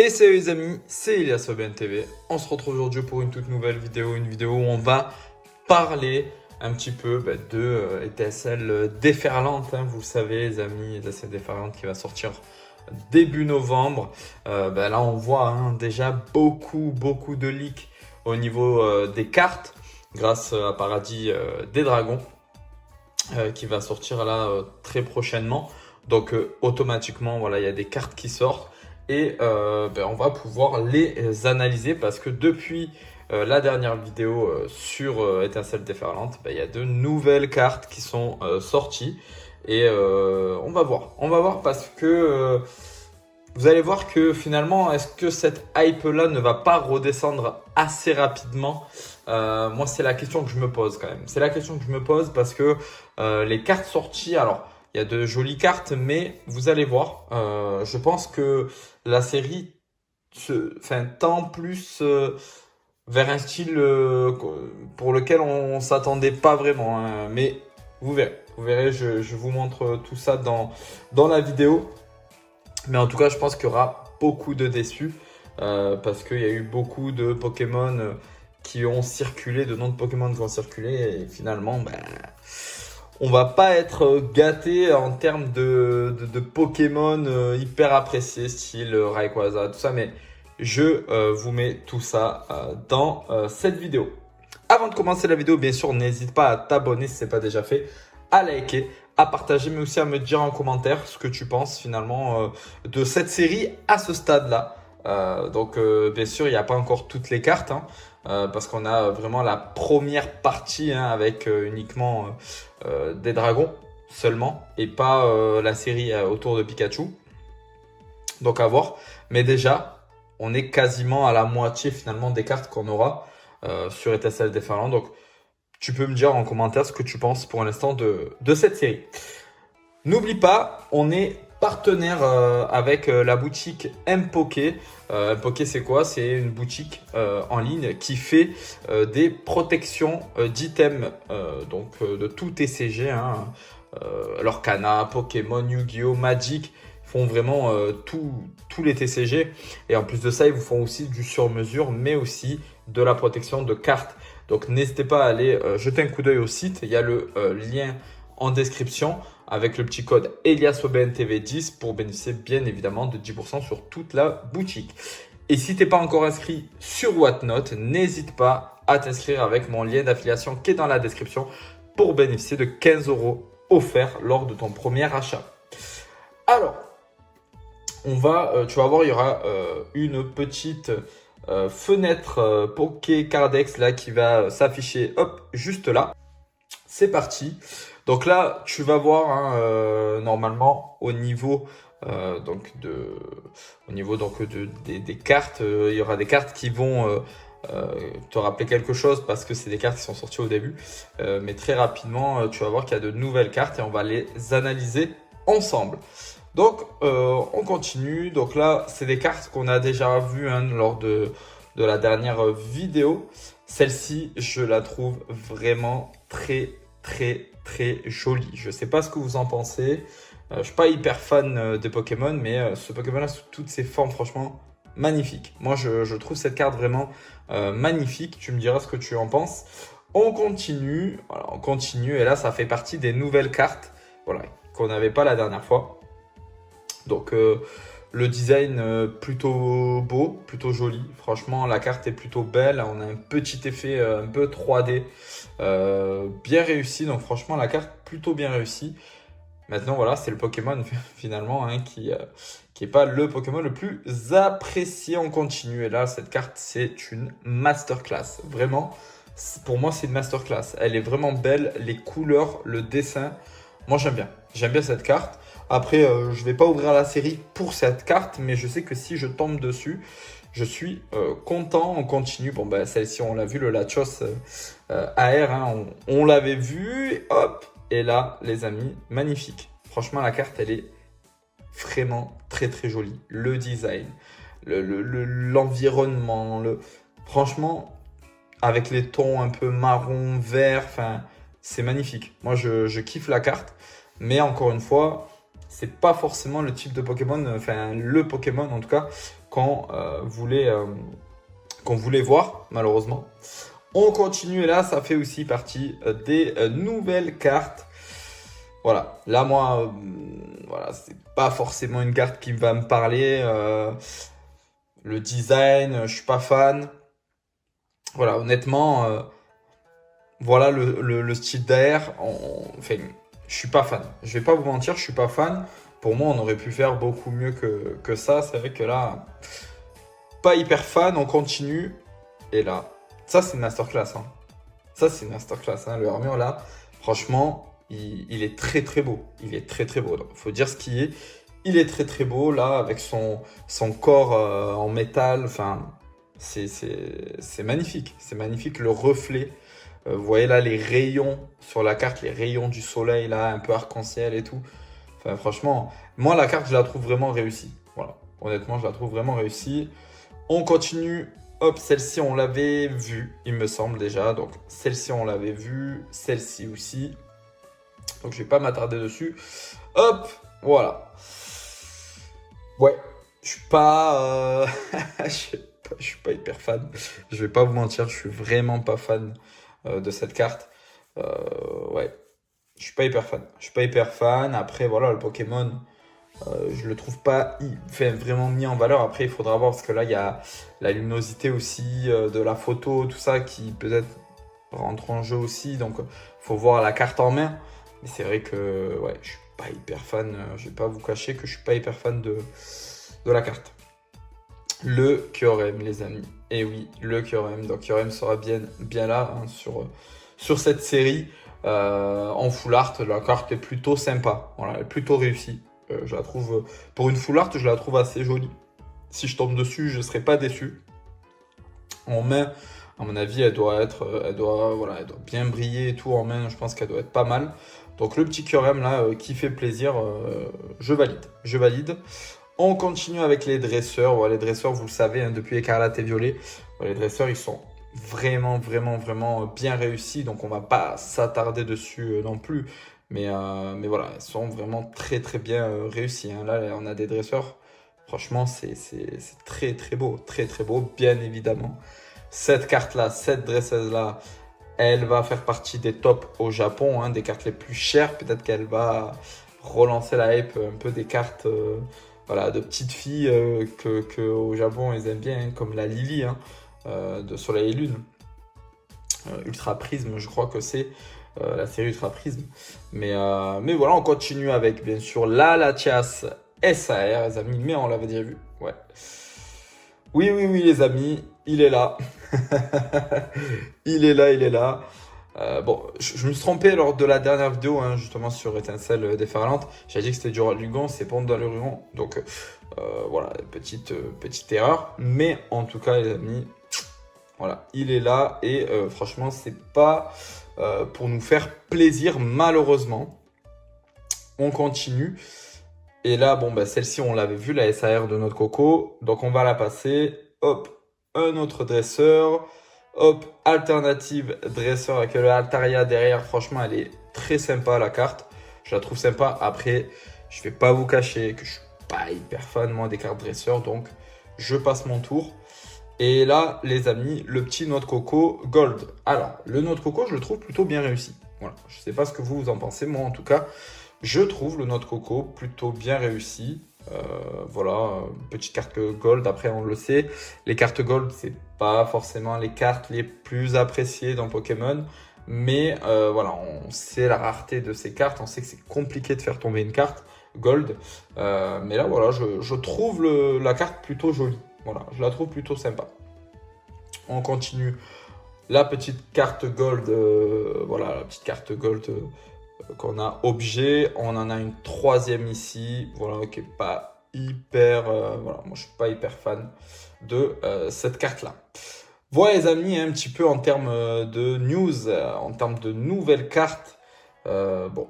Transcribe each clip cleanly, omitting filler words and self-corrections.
Et salut les amis, c'est Elias OBNTV. On se retrouve aujourd'hui pour une toute nouvelle vidéo, une vidéo où on va parler un petit peu de ETSL Déferlante. Vous le savez les amis, ETSL Déferlante qui va sortir début novembre. Là on voit déjà beaucoup de leaks au niveau des cartes grâce à Paradis des Dragons qui va sortir là très prochainement. Donc automatiquement voilà, il y a des cartes qui sortent. Et on va pouvoir les analyser parce que depuis la dernière vidéo sur Étincelle Déferlante, il y a de nouvelles cartes qui sont sorties. Et on va voir. On va voir parce que vous allez voir que finalement, est-ce que cette hype-là ne va pas redescendre assez rapidement? Moi, c'est la question que je me pose quand même. C'est la question que je me pose parce que les cartes sorties, alors il y a de jolies cartes, mais vous allez voir, je pense que la série tend plus vers un style pour lequel on s'attendait pas vraiment. Mais vous verrez, je vous montre tout ça dans la vidéo. Mais en tout cas, je pense qu'il y aura beaucoup de déçus parce qu'il y a eu beaucoup de Pokémon qui ont circulé, de noms de Pokémon qui ont circulé et finalement, on va pas être gâté en termes de Pokémon hyper appréciés, style Rayquaza, tout ça, mais je vous mets tout ça dans cette vidéo. Avant de commencer la vidéo, bien sûr, n'hésite pas à t'abonner si ce n'est pas déjà fait, à liker, à partager, mais aussi à me dire en commentaire ce que tu penses finalement de cette série à ce stade-là. Bien sûr, il n'y a pas encore toutes les cartes, parce qu'on a vraiment la première partie avec uniquement des dragons seulement et pas la série autour de Pikachu. Donc à voir. Mais déjà, on est quasiment à la moitié finalement des cartes qu'on aura sur Étincelle Déferlante. Donc tu peux me dire en commentaire ce que tu penses pour l'instant de cette série. N'oublie pas, on est partenaire avec la boutique Mpoké. Mpoké, c'est quoi? C'est une boutique en ligne qui fait des protections d'items de tout TCG. Lorcana, Pokémon, Yu-Gi-Oh, Magic. Ils font vraiment tous les TCG. Et en plus de ça, ils vous font aussi du sur-mesure, mais aussi de la protection de cartes. Donc n'hésitez pas à aller jeter un coup d'œil au site. Il y a le lien en description avec le petit code EliasOBNTV10 pour bénéficier bien évidemment de 10% sur toute la boutique. Et si tu n'es pas encore inscrit sur Whatnot, n'hésite pas à t'inscrire avec mon lien d'affiliation qui est dans la description pour bénéficier de 15 € offerts lors de ton premier achat. Alors, tu vas voir, il y aura une petite fenêtre Pokécardex là qui va s'afficher juste là. C'est parti. Donc là, tu vas voir normalement au niveau des cartes, il y aura des cartes qui vont te rappeler quelque chose parce que c'est des cartes qui sont sorties au début. Mais très rapidement, tu vas voir qu'il y a de nouvelles cartes et on va les analyser ensemble. Donc, on continue. Donc là, c'est des cartes qu'on a déjà vues lors de la dernière vidéo. Celle-ci, je la trouve vraiment très jolie. Je sais pas ce que vous en pensez. Je suis pas hyper fan des Pokémon, mais ce Pokémon-là, sous toutes ses formes, franchement, magnifique. Moi, je trouve cette carte vraiment magnifique. Tu me diras ce que tu en penses. On continue. Voilà, on continue. Et là, ça fait partie des nouvelles cartes qu'on n'avait pas la dernière fois. Donc, le design plutôt beau, plutôt joli. Franchement, la carte est plutôt belle. On a un petit effet un peu 3D bien réussi. Donc, franchement, la carte plutôt bien réussie. Maintenant, voilà, c'est le Pokémon finalement qui est pas le Pokémon le plus apprécié. On continue. Et là, cette carte, c'est une masterclass. Vraiment, pour moi, c'est une masterclass. Elle est vraiment belle. Les couleurs, le dessin. Moi, j'aime bien. J'aime bien cette carte. Après, je vais pas ouvrir la série pour cette carte, mais je sais que si je tombe dessus, je suis content. On continue. Bon, celle-ci, on l'a vu, le Latios AR, on l'avait vu. Hop. Et là, les amis, magnifique. Franchement, la carte, elle est vraiment très jolie. Le design, l'environnement, franchement, avec les tons un peu marron, vert, c'est magnifique. Moi, je kiffe la carte. Mais encore une fois, c'est pas forcément le type de Pokémon, enfin le Pokémon en tout cas, qu'on voulait voir, malheureusement. On continue et là, ça fait aussi partie des nouvelles cartes. Voilà, là moi, voilà, c'est pas forcément une carte qui va me parler. Le design, je suis pas fan. Voilà, honnêtement, voilà le style d'air. Enfin, je suis pas fan. Je vais pas vous mentir, je suis pas fan. Pour moi, on aurait pu faire beaucoup mieux que ça. C'est vrai que là, pas hyper fan, on continue. Et là, ça c'est une masterclass. Hein. Ça c'est une masterclass. Hein. Le armure là, franchement, il est très très beau. Il est très très beau. Il faut dire ce qui est. Il est très très beau là, avec son corps en métal. Enfin, c'est magnifique. C'est magnifique le reflet. Vous voyez là les rayons sur la carte, les rayons du soleil là, un peu arc-en-ciel et tout. Enfin, franchement, moi la carte je la trouve vraiment réussie. Voilà, honnêtement je la trouve vraiment réussie. On continue. Hop, celle-ci on l'avait vue, il me semble déjà. Donc celle-ci on l'avait vue, celle-ci aussi. Donc je vais pas m'attarder dessus. Hop, voilà. Ouais, je suis pas, je suis pas hyper fan. Je vais pas vous mentir, je suis vraiment pas fan de cette carte. Ouais, je suis pas hyper fan. Je suis pas hyper fan. Après, voilà, le Pokémon, je le trouve pas enfin, vraiment mis en valeur. Après, il faudra voir parce que là, il y a la luminosité aussi de la photo, tout ça qui peut-être rentre en jeu aussi. Donc, faut voir la carte en main. Mais c'est vrai que ouais, je suis pas hyper fan. Je vais pas vous cacher que je suis pas hyper fan de la carte. Le Kyurem, les amis. Et oui, le Kyurem. Donc Kyurem sera bien là hein, sur cette série. En full art, la carte est plutôt sympa. Voilà, elle est plutôt réussie. Je la trouve, pour une full art, je la trouve assez jolie. Si je tombe dessus, je ne serai pas déçu. En main, à mon avis, elle doit bien briller et tout en main. Je pense qu'elle doit être pas mal. Donc le petit Kyurem là, qui fait plaisir, je valide. Je valide. On continue avec les dresseurs. Ouais, les dresseurs, vous le savez, hein, depuis Écarlate et Violet, ouais, les dresseurs, ils sont vraiment bien réussis. Donc, on va pas s'attarder dessus non plus. Mais voilà, ils sont vraiment très bien réussis. Hein. Là, on a des dresseurs. Franchement, c'est très beau. Très beau, bien évidemment. Cette carte-là, cette dresseuse-là, elle va faire partie des tops au Japon, hein, des cartes les plus chères. Peut-être qu'elle va relancer la hype un peu des cartes voilà, de petites filles que au Japon ils aiment bien, hein, comme la Lily hein, de Soleil et Lune. Ultra Prisme, je crois que c'est la série Ultra Prisme. Mais voilà, on continue avec bien sûr la Latias SAR, les amis, mais on l'avait déjà vu. Ouais. Oui, les amis, il est là. Il est là. Bon, je me suis trompé lors de la dernière vidéo, hein, justement sur Étincelle déferlante. J'ai dit que c'était du Lugon, c'est Pont dans le Rugon. Donc voilà, petite erreur. Mais en tout cas, les amis, voilà, il est là. Et franchement, c'est pas pour nous faire plaisir, malheureusement. On continue. Et là, bon, bah, celle-ci, on l'avait vue, la SAR de notre coco. Donc on va la passer. Hop, un autre dresseur. Hop, alternative dresseur avec le Altaria derrière. Franchement, elle est très sympa la carte. Je la trouve sympa. Après, je vais pas vous cacher que je suis pas hyper fan moi des cartes dresseurs. Donc, je passe mon tour. Et là, les amis, le petit noix de coco gold. Alors, le noix de coco, je le trouve plutôt bien réussi. Voilà, je sais pas ce que vous en pensez. Moi, en tout cas, je trouve le noix de coco plutôt bien réussi. Voilà, petite carte gold. Après, on le sait, les cartes gold, c'est pas forcément les cartes les plus appréciées dans Pokémon. Mais voilà, on sait la rareté de ces cartes. On sait que c'est compliqué de faire tomber une carte gold. Mais là, voilà, je trouve la carte plutôt jolie. Voilà, je la trouve plutôt sympa. On continue. La petite carte gold, voilà, la petite carte gold qu'on a objet. On en a une troisième ici, voilà, qui est pas hyper, voilà, moi je suis pas hyper fan de cette carte-là. Voilà les amis, un petit peu en termes de news, en termes de nouvelles cartes. Bon,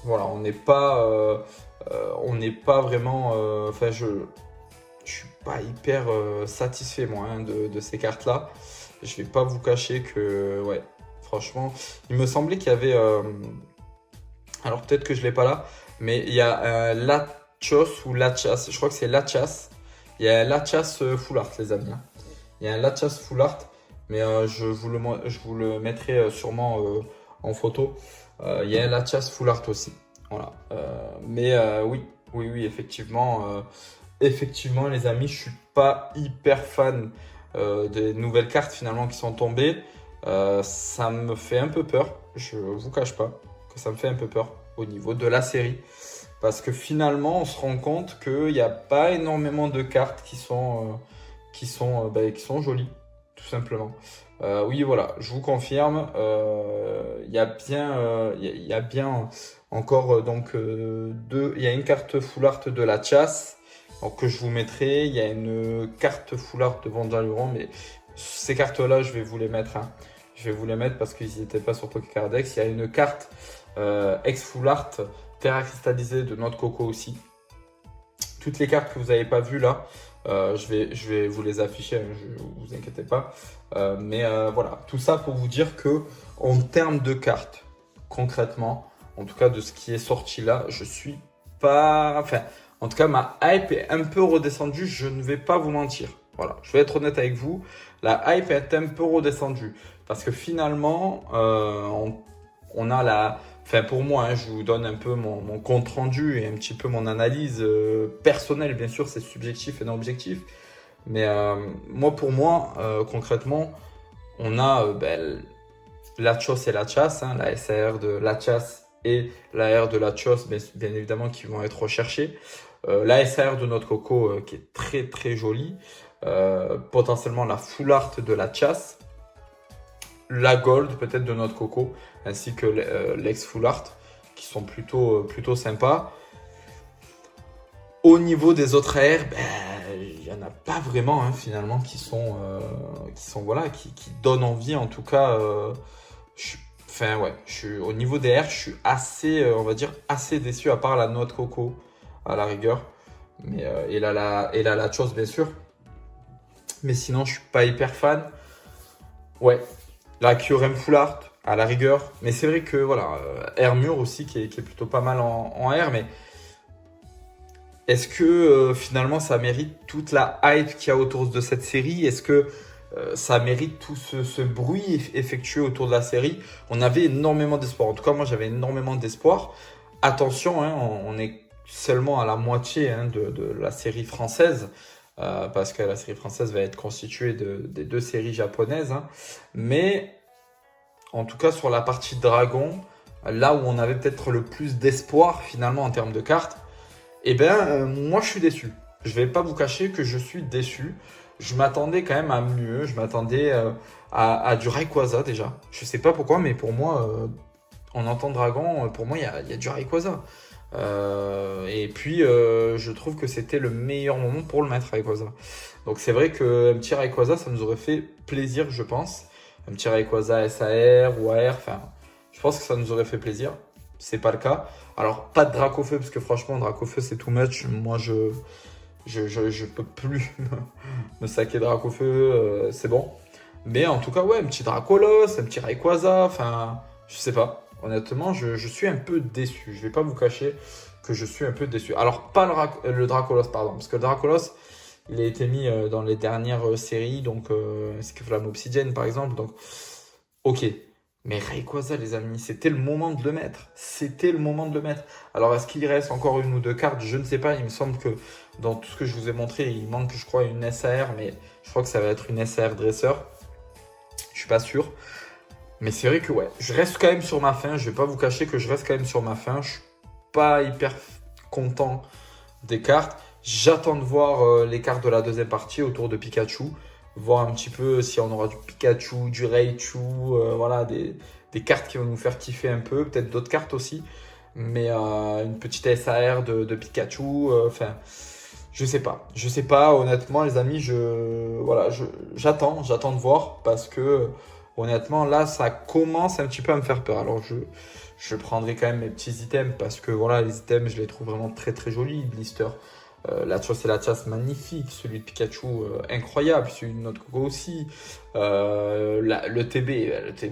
voilà, on n'est pas vraiment, enfin je suis pas hyper satisfait moi hein, de ces cartes-là. Je vais pas vous cacher que, ouais, franchement, il me semblait qu'il y avait, alors peut-être que je l'ai pas là, Mais il y a Lachos ou Lachas, je crois que c'est Lachas. Il y a Lachas Full Art, les amis, hein. Il y a un Lachas Full Art, mais je vous le mettrai sûrement en photo. Il y a un Lachas Full Art aussi. Voilà. Oui, oui, oui, effectivement, les amis, je suis pas hyper fan des nouvelles cartes finalement qui sont tombées. Ça me fait un peu peur. Je vous cache pas que ça me fait un peu peur au niveau de la série. Parce que finalement, on se rend compte qu'il n'y a pas énormément de cartes qui sont jolies, tout simplement. Oui, voilà, je vous confirme. Il y a bien encore il y a une carte full art de la chasse donc, que je vous mettrai. Il y a une carte full art de Vandaluron, mais ces cartes-là, je vais vous les mettre, hein. Je vais vous les mettre parce qu'ils n'étaient pas sur Pokécardex. Il y a une carte ex full art Terra cristallisée de Noix de Coco aussi. Toutes les cartes que vous n'avez pas vues là, je vais vous les afficher, hein, vous inquiétez pas. Voilà, tout ça pour vous dire que en termes de cartes, concrètement, en tout cas de ce qui est sorti là, je suis pas... Enfin, en tout cas, ma hype est un peu redescendue, je ne vais pas vous mentir. Voilà, je vais être honnête avec vous, la hype est un peu redescendue. Parce que finalement, on a la... Enfin, pour moi, hein, je vous donne un peu mon compte rendu et un petit peu mon analyse personnelle. Bien sûr, c'est subjectif et non objectif. Mais pour moi, concrètement, on a Lachos et Lachas, hein, la SAR de Lachas et la R de Lachos, bien évidemment, qui vont être recherchés. La SAR de notre Coco, qui est très très jolie. Potentiellement la full art de Lachas. La Gold peut-être de notre Coco, ainsi que l'ex Full Art, qui sont plutôt sympas. Au niveau des autres AR, il n'y en a pas vraiment hein, finalement qui donnent envie. En tout cas, au niveau des R, je suis assez, on va dire, assez déçu, à part la noix de coco à la rigueur. Et la chose bien sûr. Mais sinon, je suis pas hyper fan. Ouais, la QRM Full Art à la rigueur. Mais c'est vrai que voilà, Air Mur aussi qui est plutôt pas mal en R. Mais est-ce que finalement ça mérite toute la hype qu'il y a autour de cette série? Est-ce que ça mérite tout ce bruit effectué autour de la série? On avait énormément d'espoir. En tout cas, moi j'avais énormément d'espoir. Attention, hein, on est seulement à la moitié hein, de la série française. Parce que la série française va être constituée des deux séries japonaises. Hein. Mais en tout cas sur la partie Dragon, là où on avait peut-être le plus d'espoir finalement en termes de cartes, moi je suis déçu. Je vais pas vous cacher que je suis déçu. Je m'attendais quand même à mieux. Je m'attendais à du Rayquaza déjà. Je sais pas pourquoi, mais pour moi, en entend Dragon, pour moi il y a du Rayquaza. Je trouve que c'était le meilleur moment pour le mettre Rayquaza. Donc c'est vrai qu'un petit Rayquaza, ça nous aurait fait plaisir, je pense. Un petit Rayquaza SAR ou AR, enfin, je pense que ça nous aurait fait plaisir. C'est pas le cas. Alors pas de Dracofeu parce que franchement Dracofeu c'est too much. Moi je peux plus me saquer Dracofeu, c'est bon. Mais en tout cas ouais, un petit Dracolos, un petit Rayquaza, enfin je sais pas. Honnêtement, je suis un peu déçu. Je vais pas vous cacher que je suis un peu déçu. Alors, pas le Dracolos, pardon. Parce que le Dracolos, il a été mis dans les dernières séries. Donc, c'est que Flamme Obsidienne, par exemple. Donc, ok. Mais Rayquaza, les amis, c'était le moment de le mettre. C'était le moment de le mettre. Alors, est-ce qu'il reste encore une ou deux cartes? Je ne sais pas. Il me semble que dans tout ce que je vous ai montré, il manque, je crois, une SAR. Mais je crois que ça va être une SAR dresseur. Je suis pas sûr. Mais c'est vrai que ouais, je reste quand même sur ma faim. Je vais pas vous cacher que je reste quand même sur ma faim. Je suis pas hyper content des cartes. J'attends de voir les cartes de la deuxième partie autour de Pikachu. Voir un petit peu si on aura du Pikachu, du Raichu, voilà, des cartes qui vont nous faire kiffer un peu. Peut-être d'autres cartes aussi. Mais une petite SAR de Pikachu. Enfin, je sais pas. Je sais pas, honnêtement, les amis, j'attends de voir parce que. Honnêtement, là, ça commence un petit peu à me faire peur. Alors, je prendrai quand même mes petits items parce que voilà, les items, je les trouve vraiment très très jolis. Blister, la chasse et la chasse, magnifique. Celui de Pikachu, incroyable. Celui de notre Coco aussi. Le TB,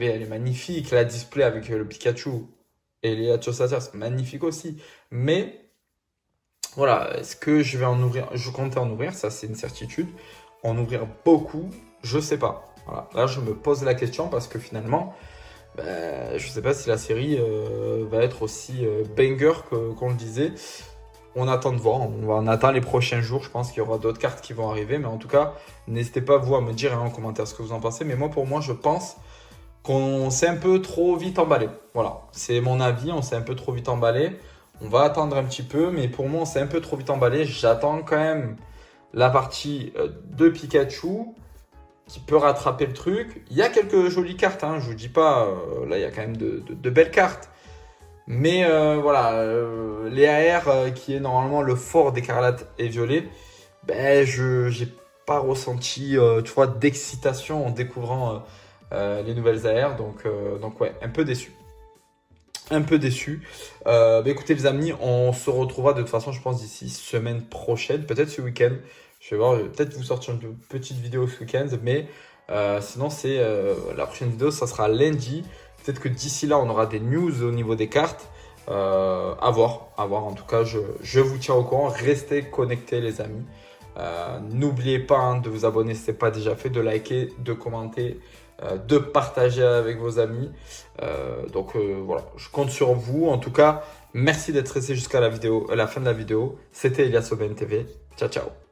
elle est magnifique. La display avec le Pikachu, Et les Atiosatia, c'est magnifique aussi. Mais voilà, est-ce que je vais en ouvrir? Je comptais en ouvrir, ça c'est une certitude. En ouvrir beaucoup, je sais pas. Voilà, là je me pose la question parce que finalement, je sais pas si la série va être aussi banger qu'on le disait. On attend de voir, on attend les prochains jours. Je pense qu'il y aura d'autres cartes qui vont arriver, mais en tout cas, n'hésitez pas vous à me dire en commentaire ce que vous en pensez. Mais moi, pour moi, je pense qu'on s'est un peu trop vite emballé. Voilà, c'est mon avis, on s'est un peu trop vite emballé. On va attendre un petit peu, mais pour moi, on s'est un peu trop vite emballé. J'attends quand même la partie de Pikachu qui peut rattraper le truc. Il y a quelques jolies cartes, hein, je vous dis pas. Là, il y a quand même de belles cartes. Mais voilà, les AR qui est normalement le fort d'Écarlate et Violet, je n'ai pas ressenti tu vois, d'excitation en découvrant les nouvelles AR. Donc ouais, un peu déçu. Un peu déçu. Écoutez les amis, on se retrouvera de toute façon je pense d'ici semaine prochaine, peut-être ce week-end. Je vais voir, je vais peut-être vous sortir une petite vidéo ce week-end, mais sinon c'est la prochaine vidéo, ça sera lundi. Peut-être que d'ici là on aura des news au niveau des cartes. À voir, à voir. En tout cas, je vous tiens au courant. Restez connectés les amis. N'oubliez pas hein, de vous abonner si ce n'est pas déjà fait, de liker, de commenter, de partager avec vos amis. Voilà, je compte sur vous. En tout cas, merci d'être resté jusqu'à la fin de la vidéo. C'était Elias Aubin TV. Ciao, ciao.